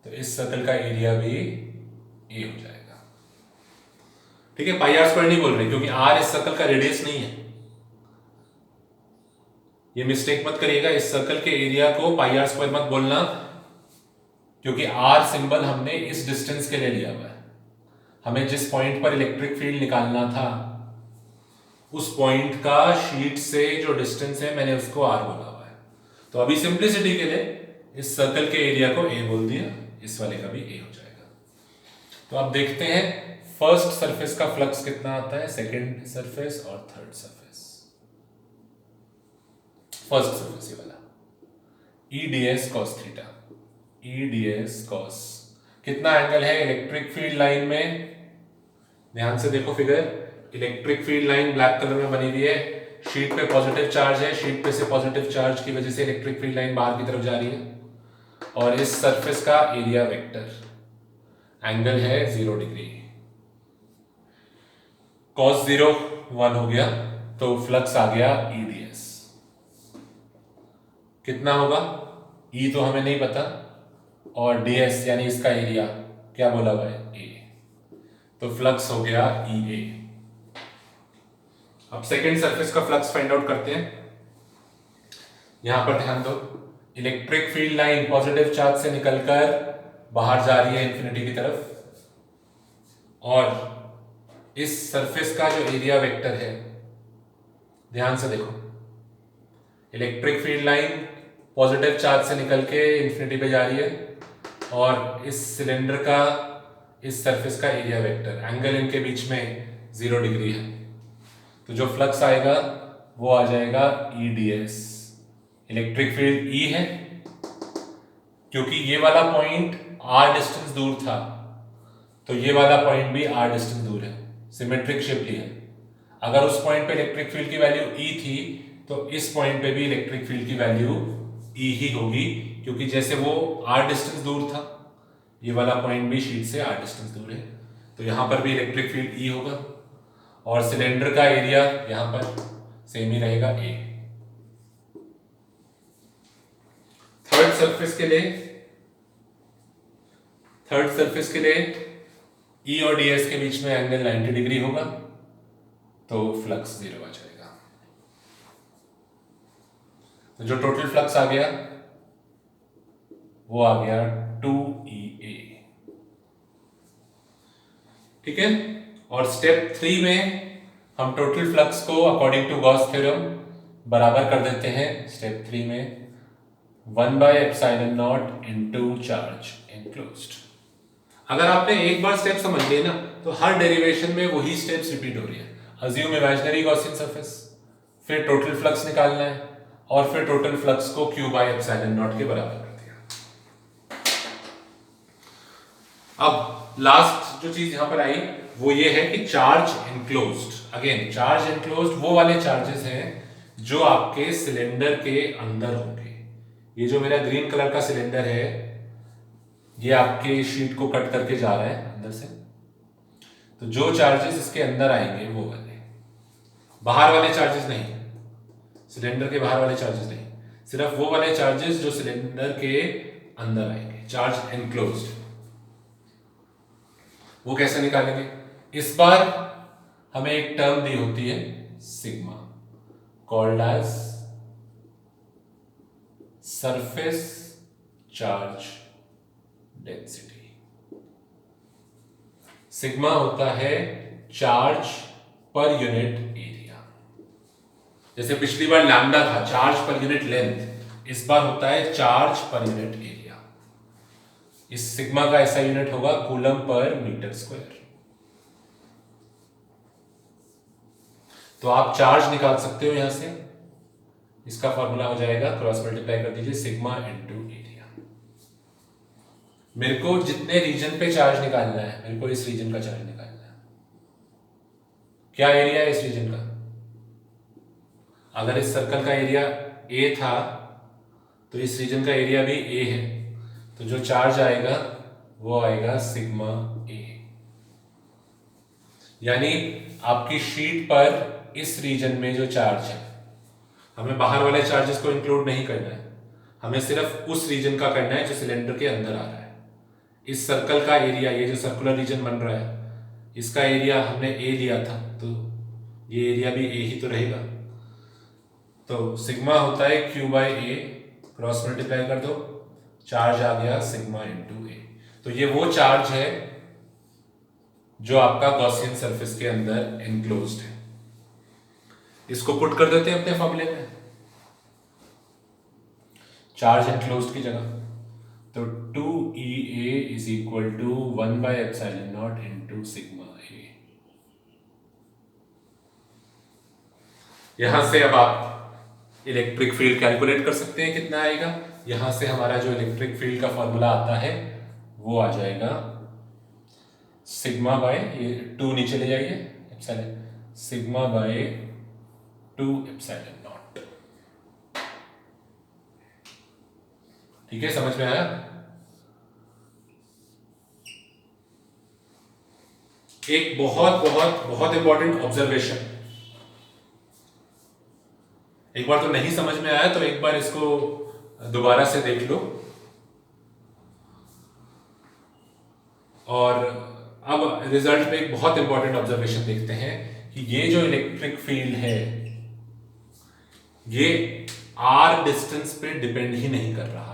तो इस सर्कल का एरिया भी A हो जाएगा। ठीक है, पाई आर स्क्वायर नहीं बोल रहे क्योंकि R इस सर्कल का रेडियस नहीं है। ये मिस्टेक मत करिएगा, इस सर्कल के एरिया को पाई आर स्क्वायर मत बोलना, क्योंकि R सिंबल हमने इस डिस्टेंस के लिए लिया हुआ है। हमें जिस पॉइंट पर इलेक्ट्रिक फील्ड निकालना था उस पॉइंट का शीट से जो डिस्टेंस है मैंने उसको R बोला हुआ है। तो अभी सिंप्लिसिटी के लिए इस सर्कल के एरिया को A बोल दिया, इस वाले का भी A हो जाएगा। तो अब देखते हैं फर्स्ट सरफेस का फ्लक्स कितना आता है, सेकेंड सरफेस और थर्ड सरफेस। फर्स्ट सरफेस ये वाला EDS cos theta, EDS cos कितना एंगल है इलेक्ट्रिक फील्ड लाइन में, ध्यान से देखो figure. Electric field line black colour में बनी हुई है, शीट पे पॉजिटिव चार्ज है, शीट पे से पॉजिटिव चार्ज की वजह से इलेक्ट्रिक फील्ड लाइन बाहर की तरफ जा रही है, और इस सरफेस का एरिया वेक्टर एंगल है 0 डिग्री। cos 0 1 हो गया, तो फ्लक्स आ गया EDS। कितना होगा E तो हमें नहीं पता, और DS यानी इसका एरिया क्या बोला हुआ है A, तो फ्लक्स हो गया EA। अब सेकेंड सरफेस का फ्लक्स फाइंड आउट करते हैं। यहां पर ध्यान दो, electric field line positive charge से निकलकर बाहर जा रही है इंफिनिटी की तरफ, और इस सरफेस का जो एरिया वेक्टर है, ध्यान से देखो, electric field line positive charge से निकल के इंफिनिटी पे जा रही है, और इस सिलेंडर का, इस सरफेस का एरिया वेक्टर, एंगल इनके बीच में 0 डिग्री है, तो जो फ्लक्स आएगा वो आ जाएगा EDS। इलेक्ट्रिक फील्ड E है, क्योंकि ये वाला पॉइंट R डिस्टेंस दूर था, तो ये वाला पॉइंट भी R डिस्टेंस दूर है, सिमेट्रिक शिफ्ट ली है। अगर उस पॉइंट पे इलेक्ट्रिक फील्ड की वैल्यू E थी तो इस पॉइंट पे भी इलेक्ट्रिक फील्ड की वैल्यू E ही होगी, क्योंकि जैसे वो R डिस्टेंस दूर था, ये वाला पॉइंट भी शीट से R डिस्टेंस दूर है, तो यहां पर भी इलेक्ट्रिक फील्ड E होगा, और सिलेंडर का एरिया यहां पर सेम ही रहेगा A। थर्ड सरफेस के लिए ई और ds के बीच में एंगल 90 डिग्री होगा, तो फ्लक्स 0 आ जाएगा। तो जो टोटल फ्लक्स आ गया वो आ गया 2EA। ठीक है। और स्टेप 3 में हम टोटल फ्लक्स को अकॉर्डिंग टू गॉस थ्योरम बराबर कर देते हैं। स्टेप 3 में 1/ε0 इनटू चार्ज एनक्लोज्ड। अगर आपने एक बार स्टेप समझ लिए ना, तो हर डेरिवेशन में वही स्टेप्स रिपीट हो रही है। अज्यूम इमेजिनरी गॉसियन सरफेस, फिर टोटल फ्लक्स निकालना है, और फिर टोटल फ्लक्स को Q/ε0 के बराबर कर दिया। अब लास्ट जो चीज यहां पर आई वो ये है कि charge enclosed. Again charge enclosed वो वाले चार्जेस हैं जो आपके सिलेंडर के अंदर होंगे। ये जो मेरा ग्रीन कलर का सिलेंडर है, ये आपके शीट को कट करके जा रहा है अंदर से, तो जो चार्जेस इसके अंदर आएंगे वो वाले, बाहर वाले चार्जेस नहीं, सिलेंडर के बाहर वाले चार्जेस नहीं, सिर्फ वो वाले चार्जेस जो सिलेंडर के अंदर आएंगे, चार्ज एनक्लोज्ड। वो कैसे निकालेंगे? इस बार हमें एक टर्म दी होती है sigma, called as surface charge density. Sigma होता है चार्ज पर यूनिट एरिया। जैसे पिछली बार लैम्डा था चार्ज पर यूनिट लेंथ, इस बार होता है चार्ज पर यूनिट एरिया। इस सिग्मा का ऐसा यूनिट होगा कूलम पर मीटर स्क्वायर। तो आप चार्ज निकाल सकते हो यहां से, इसका फॉर्मूला हो जाएगा, क्रॉस मल्टीप्लाई कर दीजिए, सिग्मा इनटू एरिया। मेरे को जितने रीजन पे चार्ज निकालना है, मेरे को इस रीजन का चार्ज निकालना है। क्या एरिया है इस रीजन का? अगर इस सर्कल का एरिया ए था तो इस रीजन का एरिया भी ए है, तो जो चार्ज आएगा वो आएगा सिग्मा ए। यानी आपकी शीट पर इस रीजन में जो चार्ज है, हमें बाहर वाले चार्जेस को इंक्लूड नहीं करना है, हमें सिर्फ उस रीजन का करना है जो सिलेंडर के अंदर आ रहा है। इस सर्कल का एरिया, ये जो सर्कुलर रीजन बन रहा है, इसका एरिया हमने ए लिया था, तो ये एरिया भी ए ही तो रहेगा। तो सिग्मा होता है Q/A, क्रॉस मल्टीप्लाई कर दो, चार्ज आ गया सिग्मा इनटू ए। तो ये वो चार्ज है जो आपका गॉसियन सरफेस के अंदर एनक्लोज्ड है। इसको पुट कर देते हैं अपने फॉर्मूले में, चार्ज एनक्लोज्ड की जगह। तो 2EA is equal to 1/ε0 into sigma A. यहां से अब आप इलेक्ट्रिक फील्ड कैलकुलेट कर सकते हैं, कितना आएगा। यहां से हमारा जो इलेक्ट्रिक फील्ड का फॉर्मूला आता है वो आ जाएगा सिग्मा बाय, ये 2 नीचे ले जाइए, एप्सिलॉन, सिग्मा बाय 2ε0। ठीक है, समझ में आया? एक बहुत बहुत बहुत इंपॉर्टेंट ऑब्जर्वेशन, एक बार तो नहीं समझ में आया तो एक बार इसको दोबारा से देख लो। और अब रिजल्ट में एक बहुत इंपॉर्टेंट ऑब्जर्वेशन देखते हैं कि ये जो इलेक्ट्रिक फील्ड है ये आर डिस्टेंस पे डिपेंड ही नहीं कर रहा।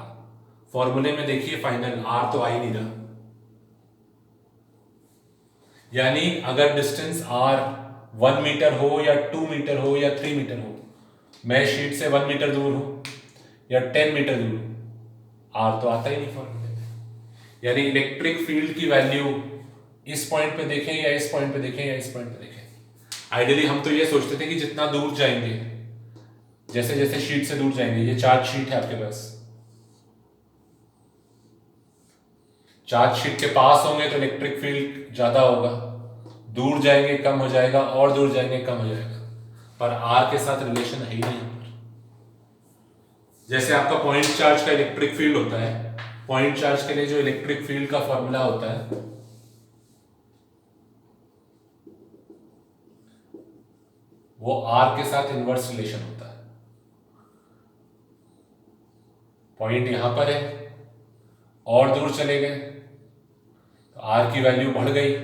फॉर्मूले में देखिए फाइनल आर तो आ ही नहीं रहा, यानी अगर डिस्टेंस आर 1 मीटर हो या 2 मीटर हो या 3 मीटर हो, मैं शीट से 1 मीटर दूर हूं या 10 मीटर दूर हूं, आर तो आता ही नहीं फॉर्मूले में। यानी इलेक्ट्रिक फील्ड की वैल्यू इस पॉइंट पे देखें या इस पॉइंट पे देखें या इस पॉइंट पे देखें, आइडियली हम तो ये सोचते थे कि जितना दूर जाएंगे, जैसे जैसे शीट से दूर जाएंगे, ये चार्ज शीट है आपके पास, चार्ज शीट के पास होंगे तो इलेक्ट्रिक फील्ड ज्यादा होगा, दूर जाएंगे कम हो जाएगा, और दूर जाएंगे कम हो जाएगा, पर आर के साथ रिलेशन है ही नहीं। जैसे आपका पॉइंट चार्ज का इलेक्ट्रिक फील्ड होता है, पॉइंट चार्ज के लिए जो इलेक्ट्रिक फील्ड का फॉर्मूला होता है वो आर के साथ इनवर्स रिलेशन होता है। पॉइंट यहां पर है और दूर चले गए तो आर की वैल्यू बढ़ गई,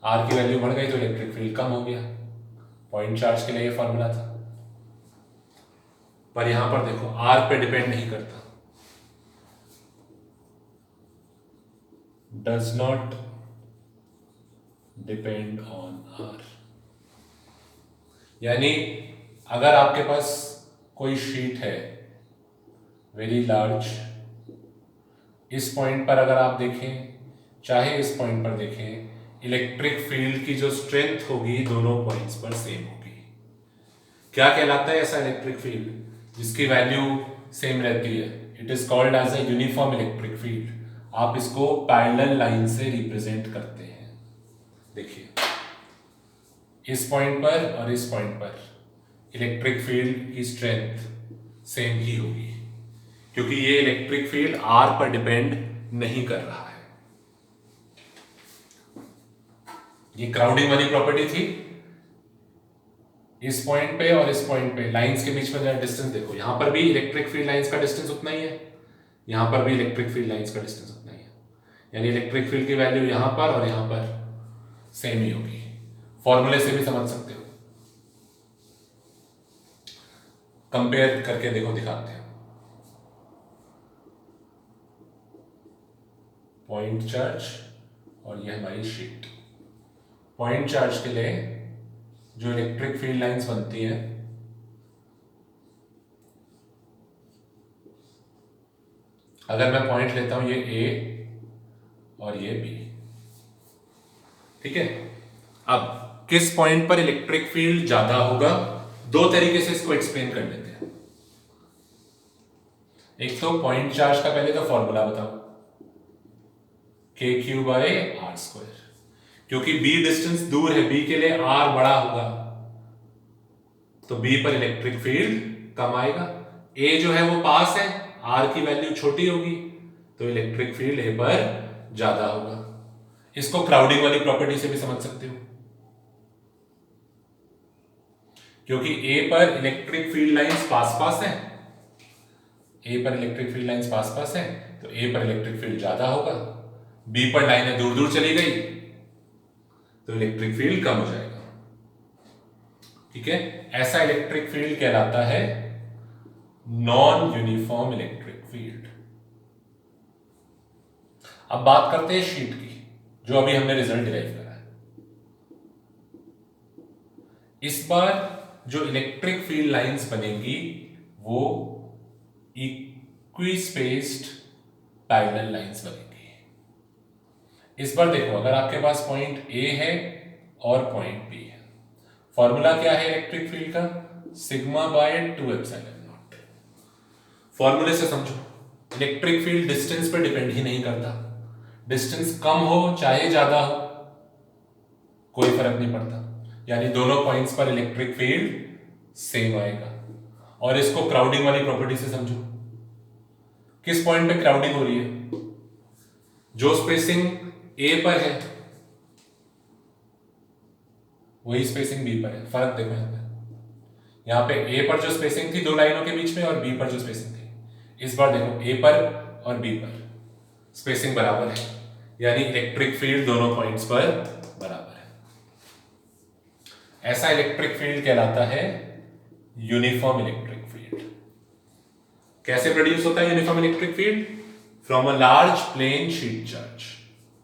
आर की वैल्यू बढ़ गई तो इलेक्ट्रिक फील्ड कम हो गया। पॉइंट चार्ज के लिए ये फॉर्मूला था। पर यहां पर देखो आर पे डिपेंड नहीं करता, does not depend on r. यानी अगर आपके पास कोई शीट है वेरी लार्ज, इस पॉइंट पर अगर आप देखें चाहे इस पॉइंट पर देखें, इलेक्ट्रिक फील्ड की जो स्ट्रेंथ होगी दोनों पॉइंट्स पर सेम होगी। क्या कहलाता है ऐसा इलेक्ट्रिक फील्ड जिसकी वैल्यू सेम रहती है? It is called as a uniform electric field. आप इसको पैरेलल लाइन से रिप्रेजेंट करते हैं। देखिए इस पॉइंट पर और इस पॉइंट पर इलेक्ट्रिक फील्ड की स्ट्रेंथ सेम ही होगी, क्योंकि ये इलेक्ट्रिक फील्ड आर पर डिपेंड नहीं कर रहा है। ये क्राउडिंग वाली प्रॉपर्टी थी। इस पॉइंट पे और इस पॉइंट पे लाइंस के बीच में जो डिस्टेंस देखो, यहां पर भी इलेक्ट्रिक फील्ड लाइंस का डिस्टेंस उतना ही है, यहां पर भी इलेक्ट्रिक फील्ड लाइंस का डिस्टेंस उतना ही है। यानी इलेक्ट्रिक फील्ड की वैल्यू यहां पर और यहां पर सेम ही होगी। फॉर्मूले से भी समझ सकते हो, कंपेयर करके देखो, दिखाते हैं। पॉइंट चार्ज और ये हमारी शीट। पॉइंट चार्ज के लिए जो इलेक्ट्रिक फील्ड लाइंस बनती हैं, अगर मैं पॉइंट लेता हूं ये ए और ये बी, ठीक है। अब किस पॉइंट पर इलेक्ट्रिक फील्ड ज्यादा होगा, दो तरीके से इसको एक्सप्लेन कर लेते हैं। एक तो पॉइंट चार्ज का पहले तो फॉर्मूला बताओ, KQ बाय आर स्क्वायर, क्योंकि B डिस्टेंस दूर है, B के लिए R बड़ा होगा तो B पर इलेक्ट्रिक फील्ड कम आएगा। A जो है वो पास है, R की वैल्यू छोटी होगी तो इलेक्ट्रिक फील्ड A पर ज्यादा होगा। इसको क्राउडिंग वाली प्रॉपर्टी से भी समझ सकते हो, क्योंकि A पर इलेक्ट्रिक फील्ड लाइंस पास पास है, A पर इलेक्ट्रिक फील्ड लाइंस पास पास है तो A पर इलेक्ट्रिक फील्ड ज्यादा होगा। B पर लाइनें दूर दूर चली गई तो इलेक्ट्रिक फील्ड कम हो जाएगा, ठीक है। ऐसा इलेक्ट्रिक फील्ड कहलाता है नॉन यूनिफॉर्म इलेक्ट्रिक फील्ड। अब बात करते हैं शीट की, जो अभी हमने रिजल्ट डिराइव करा है। इस बार जो इलेक्ट्रिक फील्ड लाइंस बनेंगी वो इक्वी स्पेस्ड पैरेलल लाइंस बनेंगी। इस बार देखो, अगर आपके पास पॉइंट A है और पॉइंट B है, फॉर्मूला क्या है इलेक्ट्रिक फील्ड का? Sigma bye 2 epsilon not. फॉर्मूले से समझो, इलेक्ट्रिक फील्ड डिस्टेंस पर डिपेंड ही नहीं करता। डिस्टेंस कम हो चाहे ज्यादा हो कोई फर्क नहीं पड़ता, यानी दोनों पॉइंट्स पर इलेक्ट्रिक फील्ड सेम आएगा। और इसको क्राउडिंग वाली प्रॉपर्टी से समझो। किस पॉइंट पे क्राउडिंग हो रही है? जो स्पेसिंग A पर है वही स्पेसिंग B पर है। फर्क देखो यहां पे A पर जो स्पेसिंग थी दो लाइनों के बीच में और B पर जो स्पेसिंग थी, इस बार देखो A पर और B पर स्पेसिंग बराबर है, यानी इलेक्ट्रिक फील्ड दोनों पॉइंट्स पर बराबर है। ऐसा इलेक्ट्रिक फील्ड कहलाता है यूनिफॉर्म इलेक्ट्रिक फील्ड। कैसे प्रोड्यूस होता है uniform electric field? From a large plane sheet charge.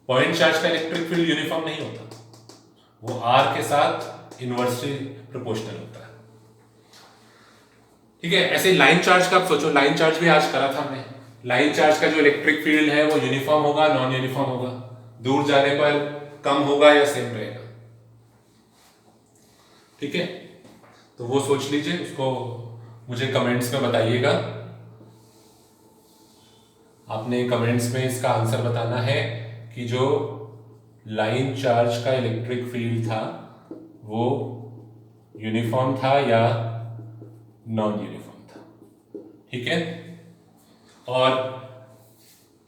Point charge का इलेक्ट्रिक फील्ड यूनिफॉर्म नहीं होता, वो R के साथ इनवर्सली प्रोपोर्शनल होता है, ठीक है। ऐसे लाइन चार्ज का आप सोचो, लाइन चार्ज भी आज करा था हमने। लाइन चार्ज का जो इलेक्ट्रिक फील्ड है वो यूनिफॉर्म होगा, नॉन यूनिफॉर्म होगा, दूर जाने पर कम होगा या सेम रहेगा, ठीक है। तो वो सोच लीजिए, उसको मुझे कमेंट्स में बताइएगा। आपने कमेंट्स में इसका आंसर बताना है कि जो लाइन चार्ज का इलेक्ट्रिक फील्ड था वो यूनिफॉर्म था या नॉन यूनिफॉर्म था, ठीक है। और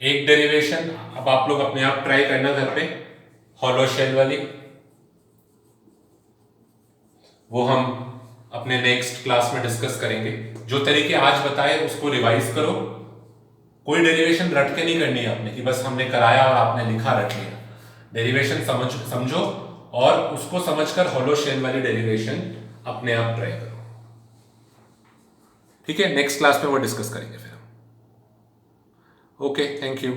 एक डेरिवेशन अब आप लोग अपने आप ट्राई करना घर पे, हॉलो शेल वाली, वो हम अपने नेक्स्ट क्लास में डिस्कस करेंगे। जो तरीके आज बताए उसको रिवाइज करो। कोई डेरिवेशन रट के नहीं करनी है आपने कि बस हमने कराया और आपने लिखा रट लिया। डेरिवेशन समझो और उसको समझकर होलो शेल वाली डेरिवेशन अपने आप ट्राई करो। ठीक है, नेक्स्ट क्लास में वो डिस्कस करेंगे फिर। Okay, thank you.